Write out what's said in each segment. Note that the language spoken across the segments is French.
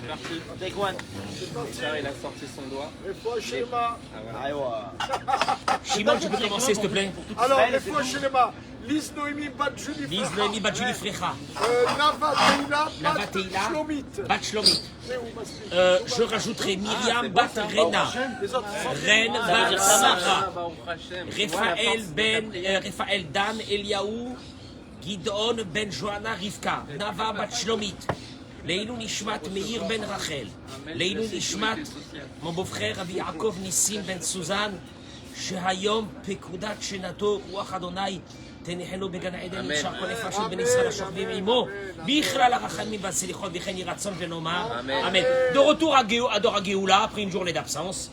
c'est parti. Take one. Richard, il a sorti son doigt. Shimon, tu peux commencer, s'il te plaît. Alors, les fois Shelema, Lise Noémie Bat Julie Lise Noémie Bat Julie Frecha. Nava Nava Teila Teila Bat Shlomit. Bat Shlomit. Je rajouterai Myriam Bat Rena. Ren Bat Sarah. Raphaël Dan Eliaou. Gidon Ben Johanna Rivka. Nava Bat Shlomit. Leilou Nishmat Meir Ben Rachel. Leilou Nishmat mon beau-frère Rabbi Yaakov Nissim Ben Suzanne. שהיום פקודת שנתו רוח אדוני תנחנו בגן עדן ישר כל נפשות בן ישראל השוכבים עמו בכלל הרחמים והסליחות וכן יהי רצון ונאמר אמן. De retour à Dor Géoula après une journée d'absence,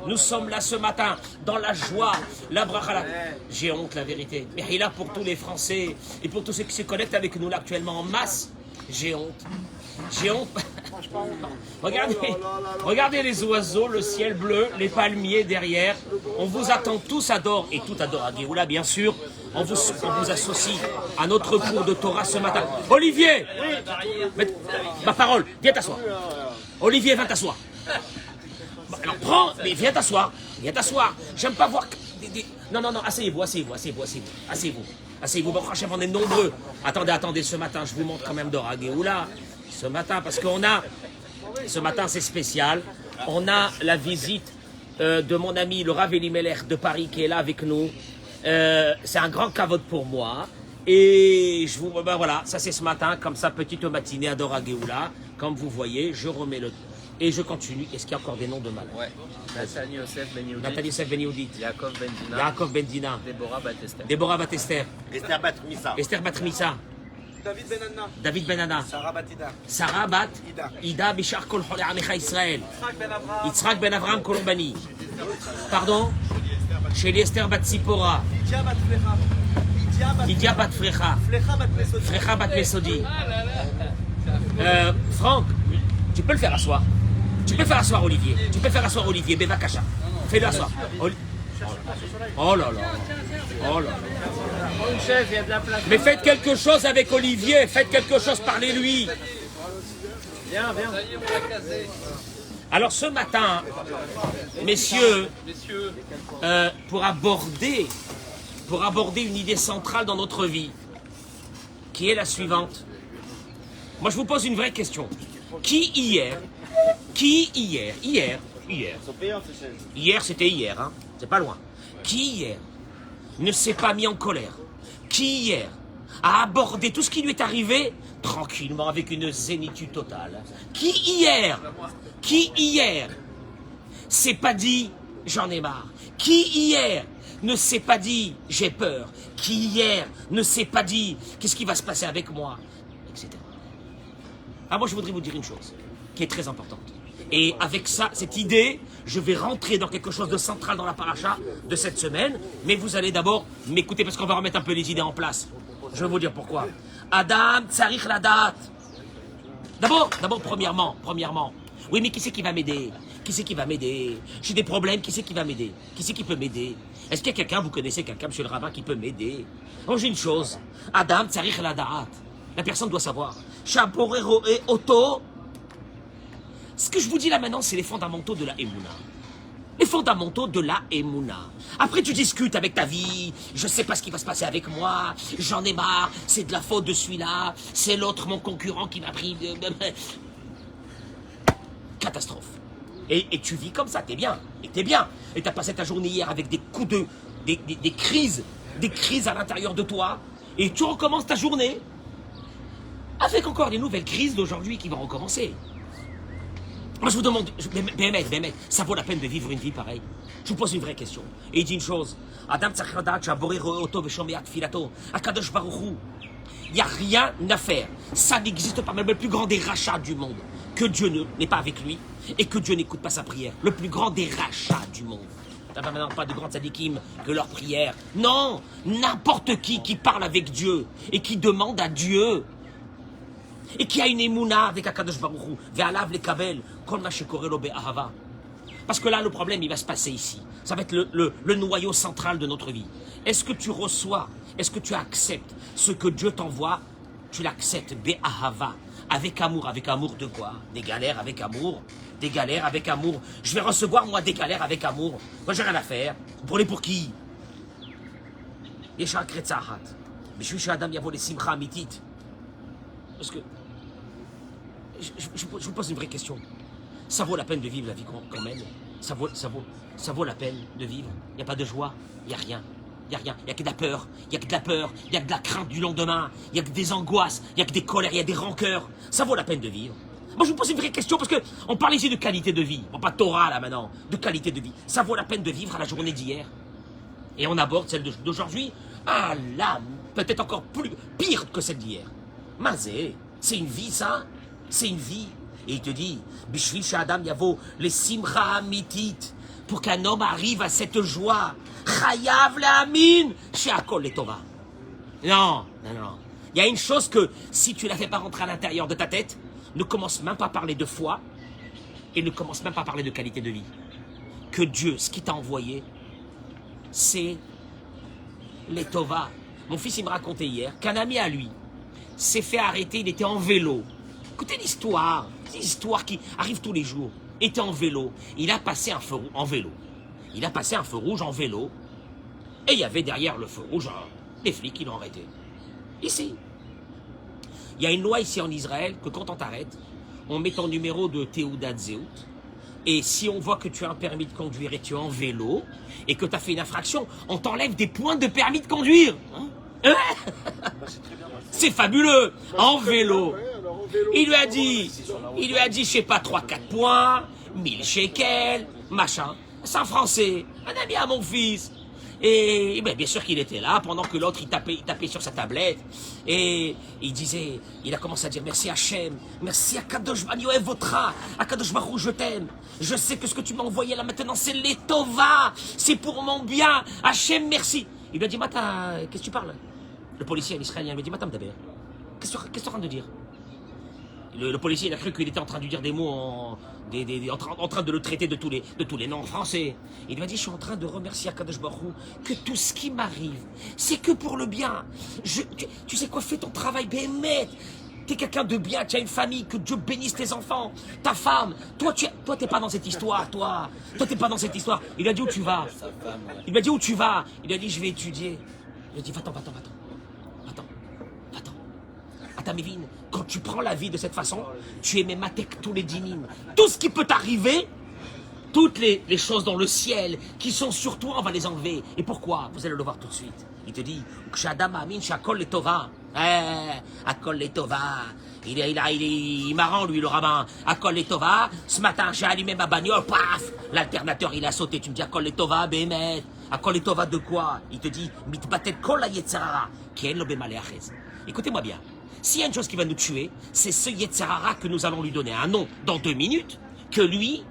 nous sommes là ce matin dans la joie, la bracha. J'ai honte, la vérité. Mais là pour tous les Français et pour tous ceux qui se connectent avec nous là actuellement en masse, j'ai honte. J'ai honte. Regardez les oiseaux, le ciel bleu, les palmiers derrière. On vous attend tous à Dor et tout à Dor à Géoula, bien sûr. On vous associe à notre cours de Torah ce matin. Olivier, ma parole, viens t'asseoir. Olivier, viens t'asseoir. Alors prends, mais viens t'asseoir. Viens t'asseoir. J'aime pas voir Non, asseyez-vous. Asseyez-vous, on est nombreux. Attendez, ce matin, je vous montre quand même Dor à Géoula. Ce matin, parce ce matin c'est spécial, on a la visite de mon ami le Rav Elimelech de Paris qui est là avec nous. C'est un grand kavod pour moi. Et voilà, ça c'est ce matin, comme ça, petite matinée à Dor à Géoula. Comme vous voyez, je remets le... Et je continue. Est-ce qu'il y a encore des noms de malades? Ouais. Nathalie Yosef Ben Yehudit. Nathalie Yosef Ben Yehudit. Yaakov Ben Dina. Déborah Bat Esther. Esther Bat Missa. David Ben Anna. Sarah Bat Ida Bishar Kol Chole Amecha Israël. Yitzhak Ben Avraham Colombani. Pardon? Sheli Esther Bat Sipora. Lydia Bat Frecha. Frecha Bat Mesodi. Franck, tu peux le faire asseoir. Olivier. Beva Kacha. Fais-le asseoir. Oh là là. Chef, il y a de la place. Mais faites quelque chose avec Olivier, parlez-lui. Viens. Alors ce matin, messieurs, pour aborder une idée centrale dans notre vie, qui est la suivante. Moi je vous pose une vraie question. Qui hier, c'était hier, hein, c'est pas loin. Qui hier ne s'est pas mis en colère? Qui hier a abordé tout ce qui lui est arrivé tranquillement avec une zénitude totale? Qui hier s'est pas dit j'en ai marre? Qui hier ne s'est pas dit j'ai peur? Qui hier ne s'est pas dit qu'est-ce qui va se passer avec moi, etc. Ah, moi je voudrais vous dire une chose qui est très importante. Et avec ça, cette idée, je vais rentrer dans quelque chose de central dans la paracha de cette semaine. Mais vous allez d'abord m'écouter parce qu'on va remettre un peu les idées en place. Je vais vous dire pourquoi. Adam tsarich ladat. D'abord, premièrement. Oui, mais qui c'est qui va m'aider? J'ai des problèmes, qui c'est qui va m'aider? Qui c'est qui peut m'aider? Est-ce qu'il y a quelqu'un, vous connaissez quelqu'un, monsieur le rabbin, qui peut m'aider? Oh, j'ai une chose. Adam tsarich ladat. La personne doit savoir. Shaborero et Otto. Ce que je vous dis là maintenant, c'est les fondamentaux de la Emouna. Les fondamentaux de la Emouna. Après, tu discutes avec ta vie. Je sais pas ce qui va se passer avec moi. J'en ai marre. C'est de la faute de celui-là. C'est l'autre, mon concurrent, qui m'a pris. Catastrophe. Et tu vis comme ça. T'es bien. Et t'as passé ta journée hier avec des coups de. Des crises. Des crises à l'intérieur de toi. Et tu recommences ta journée avec encore des nouvelles crises d'aujourd'hui qui vont recommencer. Moi je vous demande, Bémet, ça vaut la peine de vivre une vie pareille? Je vous pose une vraie question. Et il dit une chose. Adam Tzakradat, Shaboré Roto, Veshomeat Filato, Akadosh Baruchou. Il n'y a rien à faire. Ça n'existe pas. Même le plus grand des rachats du monde. Que Dieu n'est pas avec lui et que Dieu n'écoute pas sa prière. Le plus grand des rachats du monde. T'as pas maintenant pas de grands tzadikim que leur prière. Non, n'importe qui parle avec Dieu et qui demande à Dieu. Et qui a une émouna avec Akadosh Baruch Hu, ve'alav lekabel, kol ma shekorelo be'ahava. Parce que là, le problème, il va se passer ici. Ça va être le noyau central de notre vie. Est-ce que tu reçois, est-ce que tu acceptes ce que Dieu t'envoie? Tu l'acceptes, be'ahava, avec amour. Avec amour de quoi? Des galères avec amour. Des galères avec amour. Je vais recevoir, moi, des galères avec amour. Moi, j'ai rien à faire. Vous prenez pour qui? Yeshua Kretzahat. Bishu Shadam Yavo les Simcha Amitit. Parce que. Je vous pose une vraie question. Ça vaut la peine de vivre la vie qu'on mène? Ça vaut la peine de vivre? Il n'y a pas de joie? Il n'y a rien. Il n'y a rien. Il n'y a que de la peur. Il n'y a que de la peur. Il n'y a que de la crainte du lendemain. Il n'y a que des angoisses. Il n'y a que des colères. Il y a des rancœurs. Ça vaut la peine de vivre. Moi, je vous pose une vraie question parce qu'on parle ici de qualité de vie. On parle pas de Torah là maintenant. De qualité de vie. Ça vaut la peine de vivre à la journée d'hier. Et on aborde celle d'aujourd'hui. Ah là, peut-être encore pire que celle d'hier. Mazé, c'est une vie ça? C'est une vie. Et il te dit, Bishvil Shadam Yavo, les Simcha Amitit, pour qu'un homme arrive à cette joie. Chayav Le'amin, She'akol Letova. Non. Il y a une chose que, si tu ne la fais pas rentrer à l'intérieur de ta tête, ne commence même pas à parler de foi et ne commence même pas à parler de qualité de vie. Que Dieu, ce qu'il t'a envoyé, c'est Letova. Mon fils, il me racontait hier qu'un ami à lui s'est fait arrêter, il était en vélo. Écoutez l'histoire, c'est une histoire qui arrive tous les jours. Il était en vélo, il a passé un feu rouge en vélo. Il a passé un feu rouge en vélo. Et il y avait derrière le feu rouge des flics qui l'ont arrêté. Ici. Il y a une loi ici en Israël que quand on t'arrête, on met ton numéro de Teudat Zeut. Et si on voit que tu as un permis de conduire et tu es en vélo, et que tu as fait une infraction, on t'enlève des points de permis de conduire. C'est fabuleux. En vélo. Il lui a dit, je sais pas, 3-4 points, 1000 shekels, machin. C'est un Français, un ami à mon fils. Et ben, bien sûr qu'il était là, pendant que l'autre, il tapait sur sa tablette. Et il a commencé à dire, merci Hachem, merci Akadosh Baruch Hu, Votra, Akadosh Baruch Hu, je t'aime. Je sais que ce que tu m'as envoyé là maintenant, c'est l'Etova, c'est pour mon bien. Hachem, merci. Il lui a dit, Mata, qu'est-ce que tu parles? Le policier, l'Israélien, lui a dit, Mata Mdaber, qu'est-ce que tu es en train de dire? Le policier, il a cru qu'il était en train de dire des mots, en train de le traiter de tous les noms français. Il lui a dit, je suis en train de remercier Akadosh Baruch Hu que tout ce qui m'arrive, c'est que pour le bien. Tu sais quoi, fais ton travail, Bémet. T'es quelqu'un de bien, tu as une famille, que Dieu bénisse tes enfants, ta femme. Toi, t'es pas dans cette histoire, toi. Toi, t'es pas dans cette histoire. Il lui a dit, où tu vas? Il lui a dit, où tu vas? Il lui a dit, je vais étudier. Il lui a dit, va-t'en. Mévine, quand tu prends la vie de cette façon, tu es mématek tous les dynim. Tout ce qui peut t'arriver, toutes les choses dans le ciel qui sont sur toi, on va les enlever. Et pourquoi? Vous allez le voir tout de suite. Il te dit, Akol Letova. Akol Letova. Il est marrant, lui, le rabbin. Akol Letova. Ce matin, j'ai allumé ma bagnole, paf, l'alternateur, il a sauté. Tu me dis, Akol Letova, Bémet. Akol Letova de quoi? Il te dit, Mitbatet Kol la Yetzarara, qui est le Bémaléachez. Écoutez-moi bien. S'il y a une chose qui va nous tuer, c'est ce Yetzarara que nous allons lui donner un nom dans 2 minutes, que lui,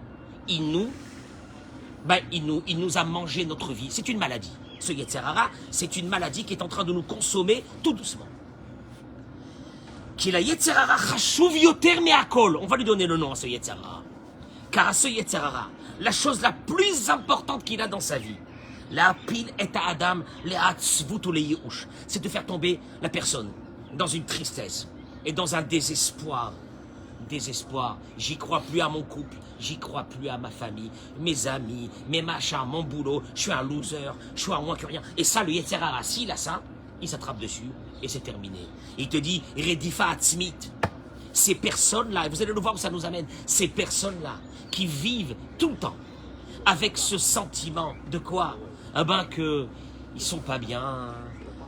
il nous a mangé notre vie. C'est une maladie. Ce Yetzarara, c'est une maladie qui est en train de nous consommer tout doucement. Qu'il a Yetzarara chashuv yoter me'akol. On va lui donner le nom à ce Yetzarara. Car à ce Yetzarara, la chose la plus importante qu'il a dans sa vie, la pile est à Adam, c'est de faire tomber la personne dans une tristesse et dans un désespoir. Désespoir. J'y crois plus à mon couple, j'y crois plus à ma famille, mes amis, mes machins, mon boulot, je suis un loser, je suis un moins que rien. Et ça, le Yetzirara, s'il a ça, il s'attrape dessus et c'est terminé. Il te dit, Redifa Atzmit. Ces personnes-là, et vous allez le voir où ça nous amène, ces personnes-là qui vivent tout le temps avec ce sentiment de quoi? Eh ben que ils sont pas bien,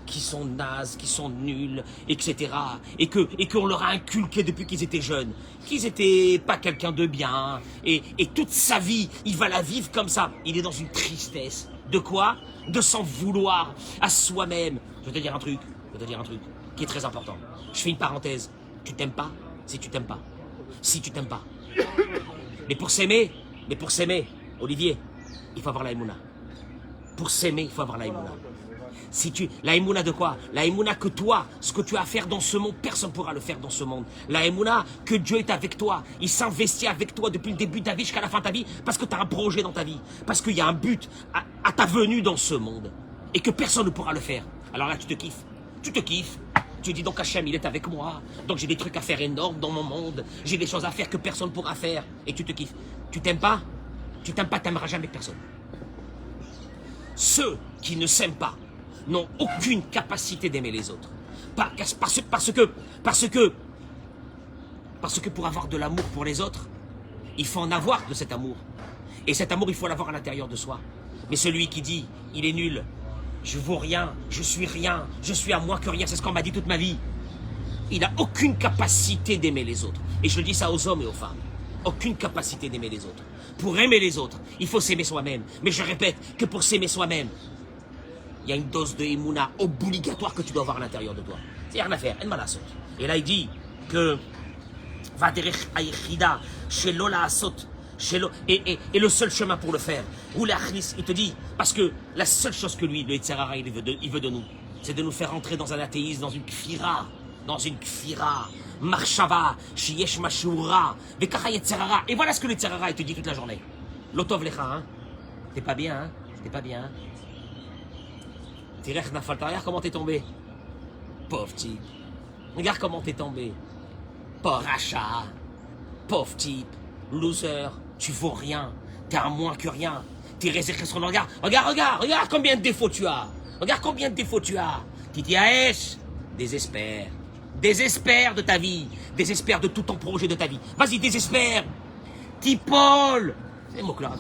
qui sont nazes, qui sont nuls, etc. Et qu'on leur a inculqué depuis qu'ils étaient jeunes, qu'ils étaient pas quelqu'un de bien, et toute sa vie, il va la vivre comme ça. Il est dans une tristesse. De quoi? De s'en vouloir à soi-même. Je vais te dire un truc qui est très important. Je fais une parenthèse. Tu t'aimes pas si tu t'aimes pas. Si tu t'aimes pas. Mais pour s'aimer, Olivier, il faut avoir la Emouna. Pour s'aimer, il faut avoir la Emouna. La Emouna de quoi? La Emouna que toi, ce que tu as à faire dans ce monde, personne ne pourra le faire dans ce monde. La Emouna que Dieu est avec toi. Il s'investit avec toi depuis le début de ta vie jusqu'à la fin de ta vie parce que tu as un projet dans ta vie. Parce qu'il y a un but à ta venue dans ce monde. Et que personne ne pourra le faire. Alors là, tu te kiffes. Tu dis donc Hachem, il est avec moi. Donc j'ai des trucs à faire énormes dans mon monde. J'ai des choses à faire que personne ne pourra faire. Et tu te kiffes. Tu t'aimes pas? Tu t'aimes pas, t'aimeras jamais personne. Ceux qui ne s'aiment pas n'ont aucune capacité d'aimer les autres. Parce que pour avoir de l'amour pour les autres, il faut en avoir de cet amour. Et cet amour, il faut l'avoir à l'intérieur de soi. Mais celui qui dit, il est nul, je vaux rien, je suis à moins que rien, c'est ce qu'on m'a dit toute ma vie. Il n'a aucune capacité d'aimer les autres. Et je le dis ça aux hommes et aux femmes. Aucune capacité d'aimer les autres. Pour aimer les autres, il faut s'aimer soi-même. Mais je répète que pour s'aimer soi-même, il y a une dose de émouna obligatoire que tu dois avoir à l'intérieur de toi. C'est rien à faire, en malasot. Et là, il dit que et le seul chemin pour le faire, il te dit, parce que la seule chose que lui, le Yetzirara, il veut de nous, c'est de nous faire entrer dans un athéisme, dans une kfira, marshava, shiyesh mashura, vekacha Yetzirara. Et voilà ce que le Yetzirara, il te dit toute la journée. Lotov lecha, hein. T'es pas bien, hein. T'es pas bien, hein. Tirech nafal, regarde comment t'es tombé. Pauvre type. Regarde comment t'es tombé. Pauvre rachat. Pauvre type. Loser. Tu vaux rien. T'es à moins que rien. T'es réservé sur le regard. Regarde combien de défauts tu as. Regarde combien de défauts tu as. Titi Aesh. Désespère. Désespère de ta vie. Désespère de tout ton projet de ta vie. Vas-y, désespère. Tipol. C'est mon clair.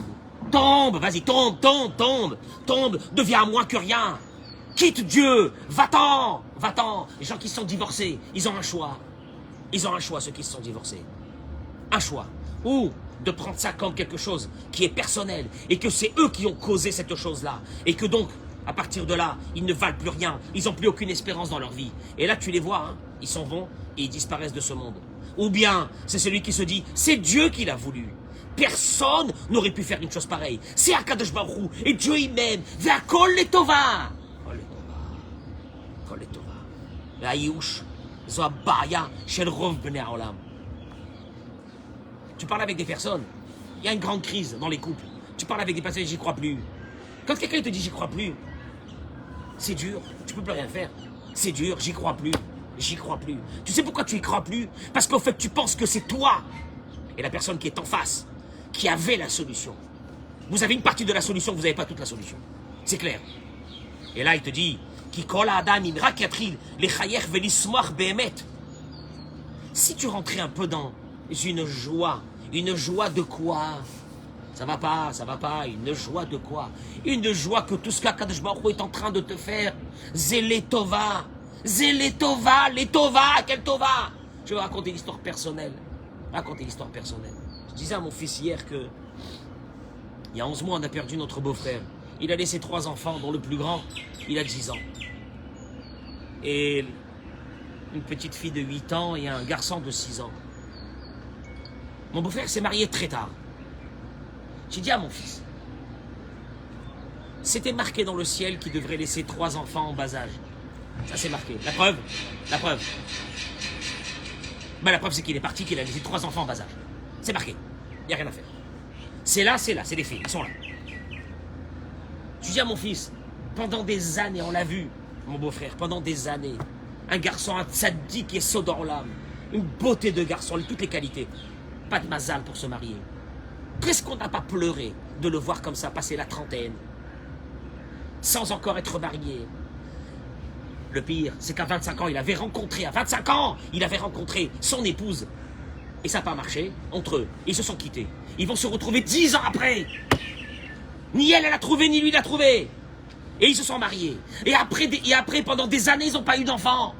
Tombe, vas-y, tombe. Deviens à moins que rien. Quitte Dieu. Va-t'en. Les gens qui sont divorcés, ils ont un choix. Ceux qui se sont divorcés. Un choix. Ou de prendre ça comme quelque chose qui est personnel et que c'est eux qui ont causé cette chose-là. Et que donc, à partir de là, ils ne valent plus rien. Ils n'ont plus aucune espérance dans leur vie. Et là, tu les vois, hein, ils s'en vont et ils disparaissent de ce monde. Ou bien, c'est celui qui se dit, c'est Dieu qui l'a voulu. Personne n'aurait pu faire une chose pareille. C'est Akadosh Baruch Hu, et Dieu il m'aime. Ve'akol letova. Kol letova. Ve'ayush. Zo abaya shel rov bnei haolam. Tu parles avec des personnes, il y a une grande crise dans les couples. Tu parles avec des personnes, j'y crois plus. Quand quelqu'un te dit j'y crois plus, c'est dur, tu peux plus rien faire. C'est dur, j'y crois plus. Tu sais pourquoi tu y crois plus? Parce qu'en fait tu penses que c'est toi et la personne qui est en face qui avait la solution. Vous avez une partie de la solution, vous n'avez pas toute la solution. C'est clair. Et là il te dit, si tu rentrais un peu dans une joie de quoi? Ça va pas, une joie de quoi? Une joie que tout ce qu'Akadosh Baruch Hu est en train de te faire. Zélétova, quel tova? Je vais raconter l'histoire personnelle. Je disais à mon fils hier que, il y a 11 mois, on a perdu notre beau-frère. Il a laissé 3 enfants, dont le plus grand, il a 10 ans. Et une petite fille de 8 ans et un garçon de 6 ans. Mon beau-frère s'est marié très tard. J'ai dit à mon fils, c'était marqué dans le ciel qu'il devrait laisser 3 enfants en bas âge. Ça c'est marqué. La preuve. Ben, la preuve c'est qu'il est parti, qu'il a laissé 3 enfants en bas âge. C'est marqué. Il n'y a rien à faire. C'est là, c'est des filles, ils sont là. Je dis à mon fils, pendant des années, on l'a vu, mon beau-frère, pendant des années, un garçon, un tzaddik qui est saut dans l'âme, une beauté de garçon, toutes les qualités. Pas de mazal pour se marier. Presque on n'a pas pleuré de le voir comme ça, passer la trentaine, sans encore être marié. Le pire, c'est qu'à 25 ans, il avait rencontré son épouse. Et ça n'a pas marché entre eux. Ils se sont quittés. Ils vont se retrouver 10 ans après. Ni elle l'a trouvé, ni lui l'a trouvé. Et ils se sont mariés. Et après, pendant des années, ils n'ont pas eu d'enfants.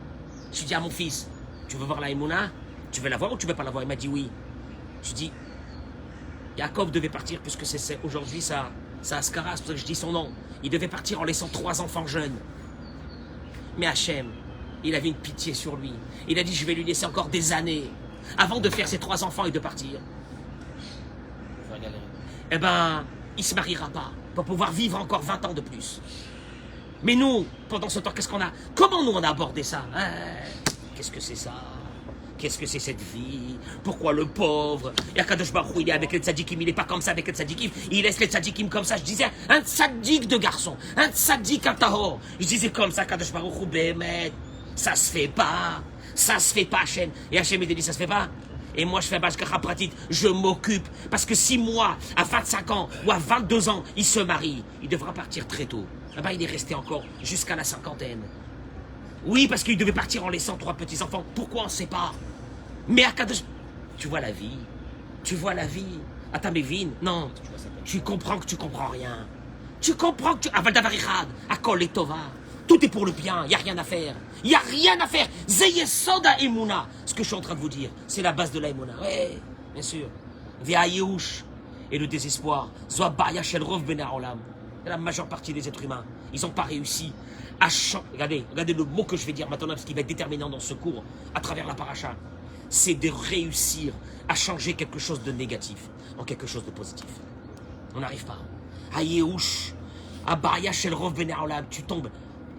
Je dis à mon fils, tu veux voir la Emouna? Tu veux la voir ou tu veux pas la voir? Il m'a dit oui. Je dis, Yaakov devait partir, puisque c'est aujourd'hui ça Ascara, c'est pour ça que je dis son nom. Il devait partir en laissant 3 enfants jeunes. Mais Hachem, il avait une pitié sur lui. Il a dit, je vais lui laisser encore des années avant de faire ses 3 enfants et de partir. Eh ben, il se mariera pas pour pouvoir vivre encore 20 ans de plus. Mais nous, pendant ce temps, qu'est-ce qu'on a? Comment nous on a abordé ça, hein? Qu'est-ce que c'est ça? Qu'est-ce que c'est cette vie? Pourquoi le pauvre? Et Akadosh Baruch Hu, il est avec les tzadikim, il n'est pas comme ça avec les tzadikim. Il laisse les tzadikim comme ça. Je disais, un tzadik de garçon, un tzadik, un tahor. Je disais comme ça, Akadosh Baruch Hu, bémet. Ça se fait pas. Ça se fait pas, Hachem. Et Hachem, il te dit, ça se fait pas. Et moi, je fais un bashkacha pratique. Je m'occupe. Parce que si moi, à 25 ans ou à 22 ans, il se marie, il devra partir très tôt. Là-bas, il est resté encore jusqu'à la cinquantaine. Oui, parce qu'il devait partir en laissant 3 petits-enfants. Pourquoi on ne sait pas? Mais à Kadosh... Tu vois la vie. Tu vois la vie. Attends, mais Vin, non. Tu comprends que tu comprends rien. Tu comprends que tu... Avaldavarichad, Akol et Tova. Tout est pour le bien, il n'y a rien à faire. Il n'y a rien à faire. Zeyesoda Emouna. Ce que je suis en train de vous dire, c'est la base de la Emouna. Oui, bien sûr. Via Yehush. Et le désespoir. Zoabaya Shel Rov Ben Haolam. La majeure partie des êtres humains, ils n'ont pas réussi à changer. Regardez le mot que je vais dire maintenant, parce qu'il va être déterminant dans ce cours, à travers la paracha. C'est de réussir à changer quelque chose de négatif en quelque chose de positif. On n'arrive pas. À Yehush, à Baria Shel Rov Ben Haolam, tu tombes.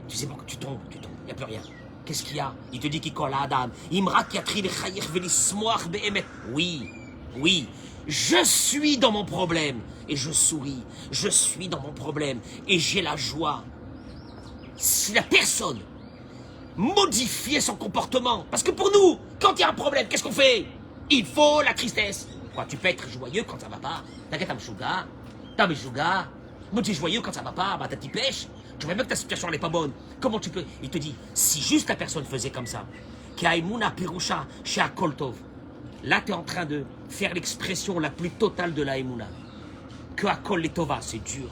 Tu sais pas que tu tombes, il n'y a plus rien. Qu'est-ce qu'il y a? Il te dit qu'il colle à Adam. Oui, oui, je suis dans mon problème et je souris. Je suis dans mon problème et j'ai la joie. Si la personne modifiait son comportement, parce que pour nous, quand il y a un problème, qu'est-ce qu'on fait? Il faut la tristesse. Quoi, tu peux être joyeux quand ça va pas. T'inquiète, t'as Meshuga. Moi, tu es joyeux quand ça va pas, bah t'as t'y pêche. Tu vois même que ta situation n'est pas bonne. Comment tu peux? Il te dit, si juste la personne faisait comme ça, Kaimuna Pirusha chez Akoltov, là tu es en train de faire l'expression la plus totale de la Emouna. Que Akol Letova, c'est dur.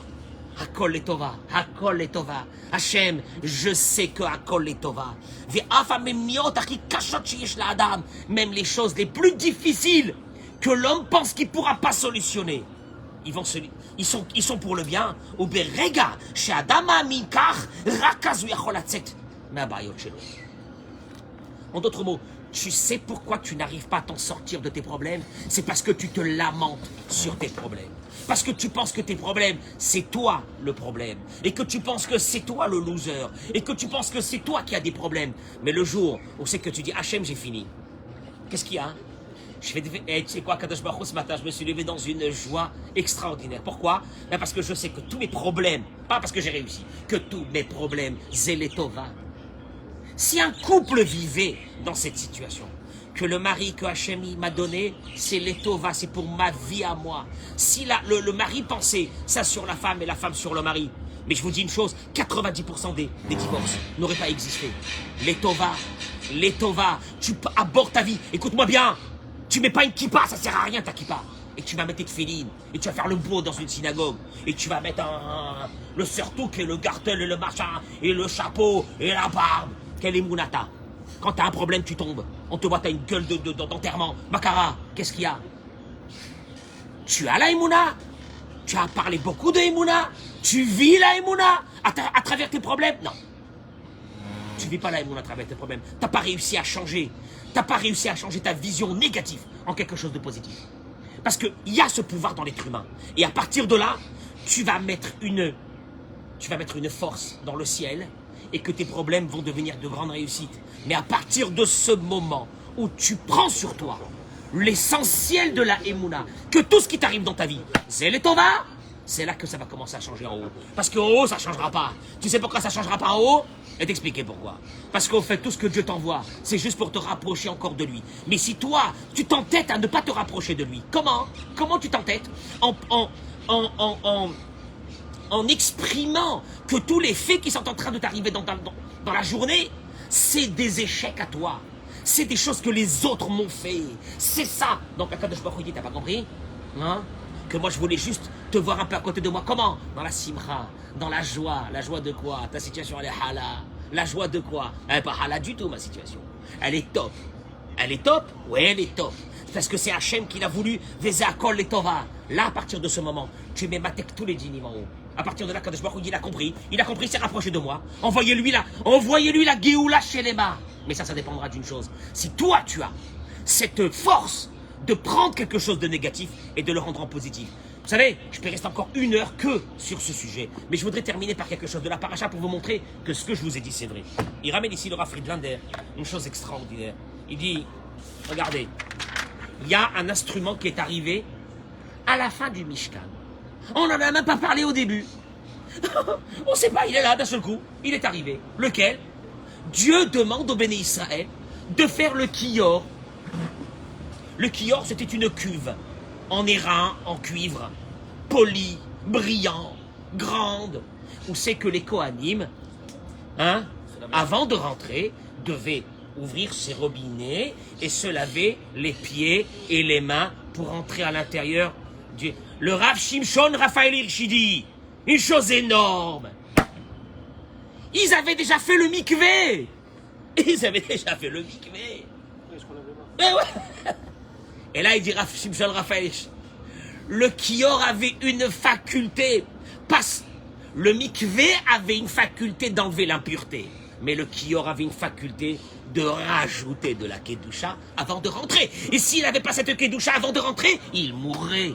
Akol Letova, Akol Letova. Hachem, je sais que Akol Letova. Même les choses les plus difficiles que l'homme pense qu'il ne pourra pas solutionner. Ils sont pour le bien. En d'autres mots, tu sais pourquoi tu n'arrives pas à t'en sortir de tes problèmes? C'est parce que tu te lamentes sur tes problèmes. Parce que tu penses que tes problèmes, c'est toi le problème. Et que tu penses que c'est toi le loser. Et que tu penses que c'est toi qui as des problèmes. Mais le jour où c'est que tu dis, Hachem, j'ai fini. Qu'est-ce qu'il y a? Tu sais quoi, Kadosh Baruch Hu, ce matin, je me suis levé dans une joie extraordinaire. Pourquoi? Parce que je sais que tous mes problèmes, pas parce que j'ai réussi, que tous mes problèmes, Zeletova. Si un couple vivait dans cette situation, que le mari que Hachem m'a donné, c'est l'Etova, c'est pour ma vie à moi. Si le mari pensait ça sur la femme et la femme sur le mari, mais je vous dis une chose, 90% des divorces n'auraient pas existé. L'Etova, tu abordes ta vie, écoute-moi bien. Tu mets pas une kippa, ça sert à rien ta kippa. Et tu vas mettre tes tefilines, et tu vas faire le beau dans une synagogue, et tu vas mettre le surtouk et le gartel et le machin, et le chapeau, et la barbe. Quelle est Mounata? Quand t'as un problème, tu tombes. On te voit, t'as une gueule d'enterrement. Makara, qu'est-ce qu'il y a? Tu as la Emouna? Tu as parlé beaucoup de Emouna? Tu vis la Emouna à travers tes problèmes? Non. Tu vis pas la Emouna à travers tes problèmes. T'as pas réussi à changer. T'as pas réussi à changer ta vision négative en quelque chose de positif. Parce qu'il y a ce pouvoir dans l'être humain. Et à partir de là, tu vas mettre une force dans le ciel et que tes problèmes vont devenir de grandes réussites. Mais à partir de ce moment où tu prends sur toi l'essentiel de la Emouna, que tout ce qui t'arrive dans ta vie, c'est les Tova, c'est là que ça va commencer à changer en haut. Parce qu'en haut, ça ne changera pas. Tu sais pourquoi ça ne changera pas en haut? Et t'expliquer pourquoi. Parce qu'au fait, tout ce que Dieu t'envoie, c'est juste pour te rapprocher encore de lui. Mais si toi, tu t'entêtes à ne pas te rapprocher de lui, comment tu t'entêtes? En exprimant que tous les faits qui sont en train de t'arriver dans la journée, c'est des échecs à toi. C'est des choses que les autres m'ont fait. C'est ça. Donc, à Kadosh Baruch Hu, t'as pas compris? Hein? Que moi, je voulais juste te voir un peu à côté de moi. Comment? Dans la simcha, dans la joie. La joie de quoi? Ta situation, elle est hala. La joie de quoi? Elle n'est pas hala du tout, ma situation. Elle est top. Elle est top? Oui, elle est top. Parce que c'est Hachem qui l'a voulu. Veza Akol Letova. Là, à partir de ce moment, tu mets ma tête tous les dynimes en haut. À partir de là, Kadosh Baruch Hu, il a compris. Il a compris, il s'est rapproché de moi. Envoyez-lui la Géoula Shelema. Mais ça dépendra d'une chose. Si toi, tu as cette force de prendre quelque chose de négatif et de le rendre en positif. Vous savez, je peux rester encore 1 heure que sur ce sujet. Mais je voudrais terminer par quelque chose de la paracha pour vous montrer que ce que je vous ai dit, c'est vrai. Il ramène ici le Rav Friedlander, une chose extraordinaire. Il dit, regardez, il y a un instrument qui est arrivé à la fin du Mishkan. On n'en a même pas parlé au début. On ne sait pas, il est là d'un seul coup. Il est arrivé. Lequel? Dieu demande au béné Israël de faire le kior. Le kior, c'était une cuve en airain, en cuivre, polie, brillant, grande, où c'est que les Kohanim, hein, avant de rentrer, devaient ouvrir ses robinets et se laver les pieds et les mains pour entrer à l'intérieur du... Le Rav Shimshon Raphaël Hirshidi, une chose énorme. Ils avaient déjà fait le mikvé. Ils avaient déjà fait le mikvé. Et là, il dit Rav Shimshon Raphaël, le kior avait une faculté, le mikvé avait une faculté d'enlever l'impureté, mais le kior avait une faculté de rajouter de la kedusha avant de rentrer. Et s'il n'avait pas cette kedusha avant de rentrer, il mourrait.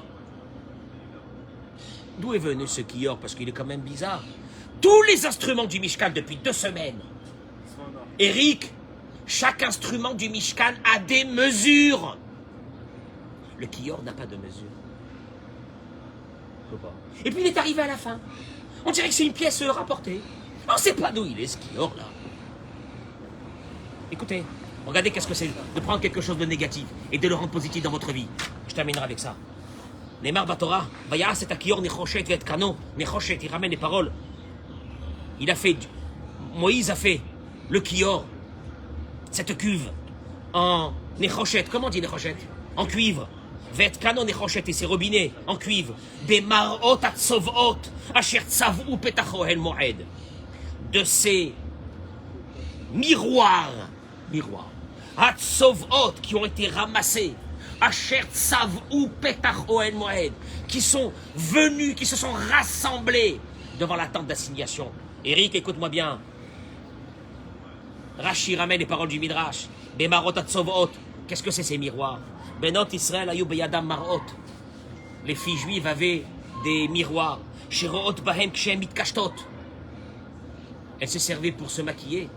D'où est venu ce kior? Parce qu'il est quand même bizarre. Tous les instruments du Mishkan depuis 2 semaines, Eric, chaque instrument du Mishkan a des mesures. Le kior n'a pas de mesure. Et puis il est arrivé à la fin. On dirait que c'est une pièce rapportée. On ne sait pas d'où il est ce kior là. Écoutez, regardez qu'est-ce que c'est de prendre quelque chose de négatif et de le rendre positif dans votre vie. Je terminerai avec ça. Neymar Batora, Vaya, c'est un kior, Nechoshet, Vetkano, Nechoshet, il ramène les paroles. Il a fait, Moïse a fait le kior, cette cuve, en Nechoshet. Comment on dit Nechoshet? En cuivre. Vetkano Nechoshet et ses robinets en cuivre. Bemarot atzovot, asher tzavu petach ohel moed. De ces miroirs, atzovot qui ont été ramassés, asher tzavu petach ohel moed, qui sont venus, qui se sont rassemblés devant la tente d'assignation. Eric, écoute-moi bien. Rashi ramène les paroles du Midrash. Bemarot atzovot. Qu'est-ce que c'est ces miroirs? Benot Israël ayou beyadam marot. Les filles juives avaient des miroirs. Sheroot bahem kshem mitkashtot. Elles se servaient pour se maquiller.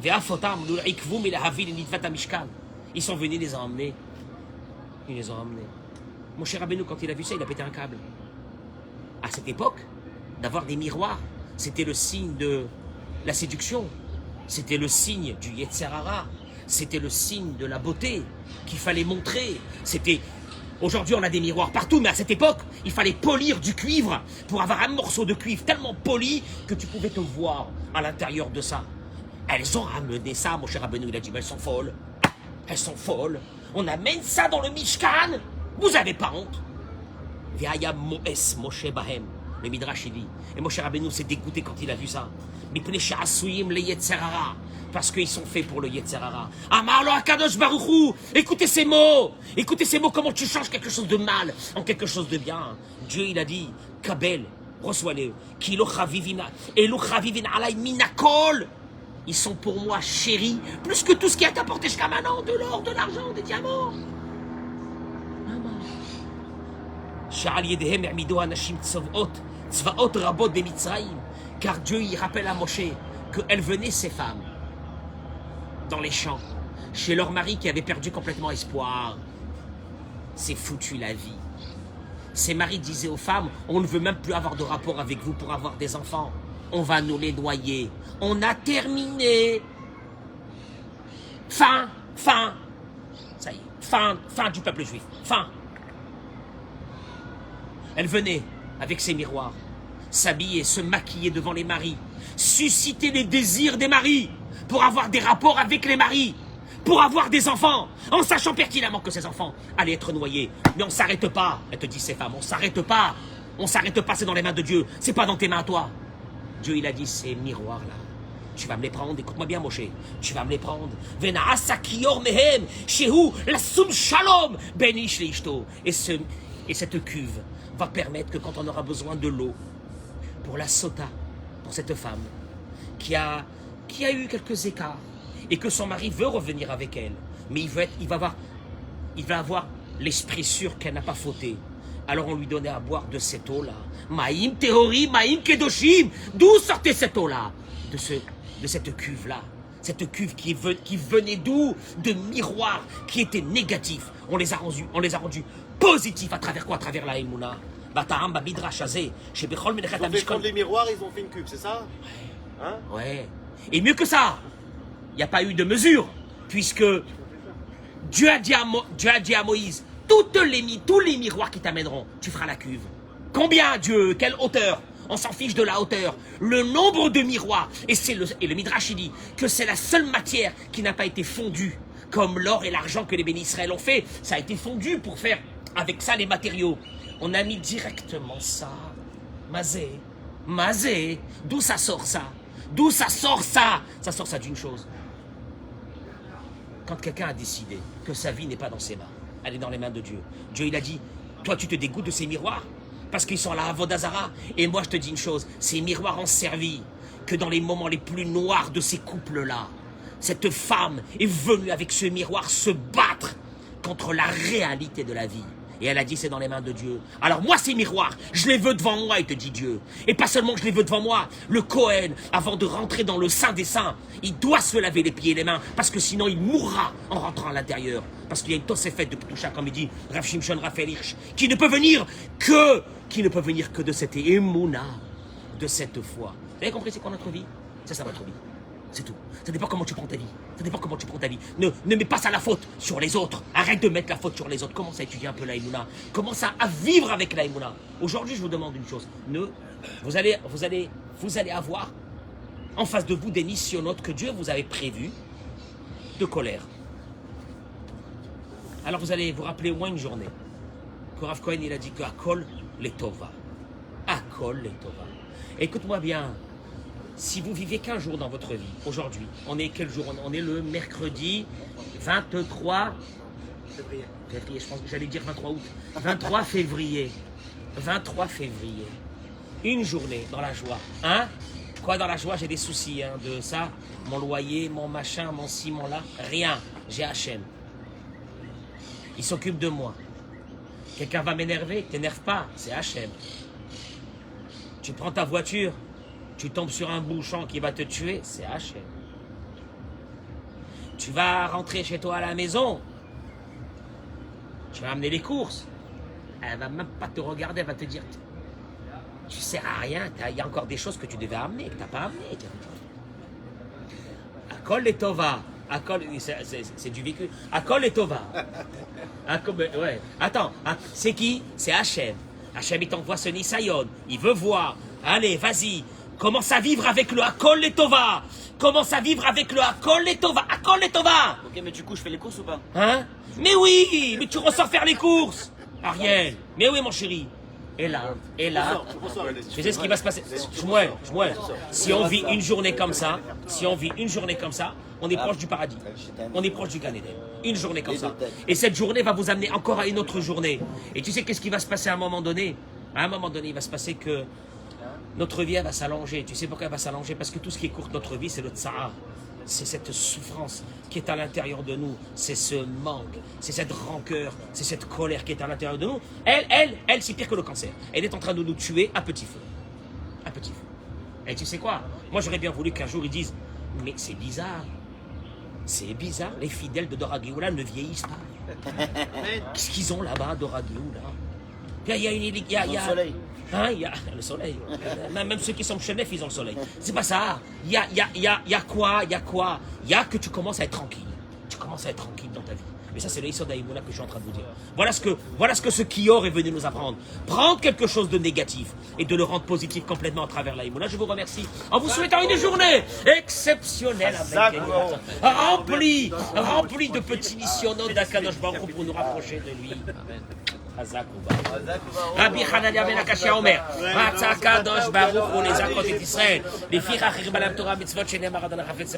Ve'afotam l'ikvu milahavi l'nitvat mishkan. Ils sont venus les emmener. Ils les ont emmenés. Mon cher Rabbeinu, quand il a vu ça, il a pété un câble. À cette époque, d'avoir des miroirs, c'était le signe de la séduction. C'était le signe du Yetzer Hara. C'était le signe de la beauté qu'il fallait montrer. C'était... Aujourd'hui, on a des miroirs partout, mais à cette époque, il fallait polir du cuivre pour avoir un morceau de cuivre tellement poli que tu pouvais te voir à l'intérieur de ça. Elles ont ramené ça, mon cher Rabbeinu, il a dit, mais elles sont folles. Elles sont folles. On amène ça dans le Mishkan. Vous avez pas honte? Ve'aya mo'es Moshe bahem. Le Midrash, il dit. Et mon cher Rabbeinu s'est dégoûté quand il a vu ça. Mipnei she'asuyim le Yetzer Hara. Parce qu'ils sont faits pour le Yetzer Hara. Amar lo Akadosh Baruch Hu. Écoutez ces mots. Écoutez ces mots, comment tu changes quelque chose de mal en quelque chose de bien. Dieu, il a dit, Kabel, reçois-les. Ki lo chavivin, elo chavivin alay minakol. Ils sont pour moi chéris, plus que tout ce qui a apporté jusqu'à maintenant, de l'or, de l'argent, des diamants. Sha'al yedehem ya'midu anashim tzvaot rabot bemitzrayim. Car Dieu, il rappelle à Moshe qu'elles venaient, ces femmes, dans les champs, chez leur mari qui avait perdu complètement espoir. C'est foutu la vie. Ces maris disaient aux femmes, on ne veut même plus avoir de rapport avec vous pour avoir des enfants. On va nous les noyer. On a terminé. Fin. Ça y est, fin du peuple juif. Fin. Elle venait avec ses miroirs, s'habiller, se maquiller devant les maris, susciter les désirs des maris, pour avoir des rapports avec les maris, pour avoir des enfants, en sachant pertinemment que ces enfants allaient être noyés. Mais on ne s'arrête pas, elle te dit ces femmes, on s'arrête pas, c'est dans les mains de Dieu, c'est pas dans tes mains à toi. Dieu, il a dit, ces miroirs-là, tu vas me les prendre, écoute-moi bien, Moshe, tu vas me les prendre. Venaasa kior mehem, shehu lasum shalom, benish leishto. Et cette cuve va permettre que quand on aura besoin de l'eau, pour la sota, pour cette femme, qui a eu quelques écarts, et que son mari veut revenir avec elle, mais il va avoir l'esprit sûr qu'elle n'a pas fauté. Alors on lui donnait à boire de cette eau-là. Maïm Théori, Maïm Kedoshim. D'où sortait cette eau-là? De cette cuve-là. Cette cuve qui venait d'où? De miroirs qui étaient négatifs. On les a rendus positifs à travers quoi? À travers la Emouna. Bataham, Midrash, Azé. Chez Bechol, Ils ont fait comme les miroirs, ils ont fait une cuve, c'est ça? Hein? Ouais. Et mieux que ça, il n'y a pas eu de mesure, puisque Dieu a dit à Moïse, tous les miroirs qui t'amèneront, tu feras la cuve. Combien, Dieu? Quelle hauteur? On s'en fiche de la hauteur. Le nombre de miroirs, et le Midrash il dit que c'est la seule matière qui n'a pas été fondue, comme l'or et l'argent que les bénis Israël ont fait, ça a été fondu pour faire avec ça les matériaux. On a mis directement ça. Mazé, d'où ça sort ça? D'où ça sort ça? Ça sort ça d'une chose. Quand quelqu'un a décidé que sa vie n'est pas dans ses mains, elle est dans les mains de Dieu. Dieu, il a dit, toi tu te dégoûtes de ces miroirs parce qu'ils sont à la Avodazara. Et moi je te dis une chose, ces miroirs ont servi que dans les moments les plus noirs de ces couples-là, cette femme est venue avec ce miroir se battre contre la réalité de la vie. Et elle a dit, c'est dans les mains de Dieu. Alors moi, ces miroirs, je les veux devant moi, il te dit Dieu. Et pas seulement que je les veux devant moi. Le Kohen, avant de rentrer dans le Saint des Saints, il doit se laver les pieds et les mains, parce que sinon il mourra en rentrant à l'intérieur. Parce qu'il y a une Tosefet de Ketoucha, comme il dit Rav Shimshon Raphaël Hirsch, qui ne peut venir que de cette émouna, de cette foi. Vous avez compris c'est quoi notre vie? C'est ça notre vie. C'est tout. Ça dépend comment tu prends ta vie. Ça dépend comment tu prends ta vie. Ne mets pas ça la faute sur les autres. Arrête de mettre la faute sur les autres. Commence à étudier un peu la Emouna. Commence à vivre avec la Emouna. Aujourd'hui, je vous demande une chose. Vous allez avoir en face de vous des nissionotes que Dieu vous avait prévues de colère. Alors vous allez vous rappeler au moins une journée que Rav Cohen il a dit que Akol Letova. Akol Letova. Écoute-moi bien. Si vous vivez qu'un jour dans votre vie, aujourd'hui, on est quel jour? On est le mercredi 23 février, je pense que j'allais dire 23 août. 23 février. 23 février. Une journée dans la joie. Hein? Quoi dans la joie? J'ai des soucis hein, de ça. Mon loyer, mon machin, mon ci, mon là. Rien. J'ai Hachem. Il s'occupe de moi. Quelqu'un va m'énerver? T'énerve pas. C'est Hachem. Tu prends ta voiture. Tu tombes sur un bouchon qui va te tuer, c'est Hachem. Tu vas rentrer chez toi à la maison, tu vas amener les courses, elle va même pas te regarder, elle va te dire, tu sers à rien, il y a encore des choses que tu devais amener, que tu n'as pas amené. Akol et Tova, c'est du vécu. Akol et Tova. Ouais. Attends, c'est qui? C'est Hachem. Hachem, il t'envoie ce Nisayon, il veut voir. Allez, vas-y. Commence à vivre avec le Akol et Tova. Commence à vivre avec le Akol et Tova. Akol et Tova. Ok, mais du coup, je fais les courses ou pas? Hein? Mais oui, mais tu ressors faire les courses. Ariel, mais oui, mon chéri. Et là, tu sais ce qui va se passer? Shmuel, si on vit une journée comme ça, on est proche du paradis. On est proche du Gan Eden. Une journée comme ça. Et cette journée va vous amener encore à une autre journée. Et tu sais qu'est-ce qui va se passer à un moment donné? À un moment donné, il va se passer que notre vie, elle va s'allonger. Tu sais pourquoi elle va s'allonger? Parce que tout ce qui écourte notre vie, c'est le tsar. C'est cette souffrance qui est à l'intérieur de nous. C'est ce manque. C'est cette rancœur. C'est cette colère qui est à l'intérieur de nous. Elle, c'est pire que le cancer. Elle est en train de nous tuer à petit feu. À petit feu. Et tu sais quoi? Moi, j'aurais bien voulu qu'un jour, ils disent, mais c'est bizarre. C'est bizarre. Les fidèles de Dora Géoula ne vieillissent pas. Qu'est-ce qu'ils ont là-bas, Dora Géoula? Il y a une... soleil. Hein, il y a le soleil. Même ceux qui sont chenefs, ils ont le soleil. C'est pas ça. Il y a quoi? Il y a que tu commences à être tranquille. Tu commences à être tranquille dans ta vie. Mais ça, c'est le Yisod d'Aïmouna que je suis en train de vous dire. Voilà ce que ce Kior est venu nous apprendre. Prendre quelque chose de négatif et de le rendre positif complètement à travers l'Aïmouna. Je vous remercie en vous souhaitant une journée exceptionnelle avec remplie de petits missionnaires d'Akadosh Baruch pour nous rapprocher de lui. Rabbi Hanania ben Akashia Omer, Matzah Kadosh Baruch Hu lezakot et Israël, לפיכך הרבה להם תורה מצוות שנאמר עד הנחפץ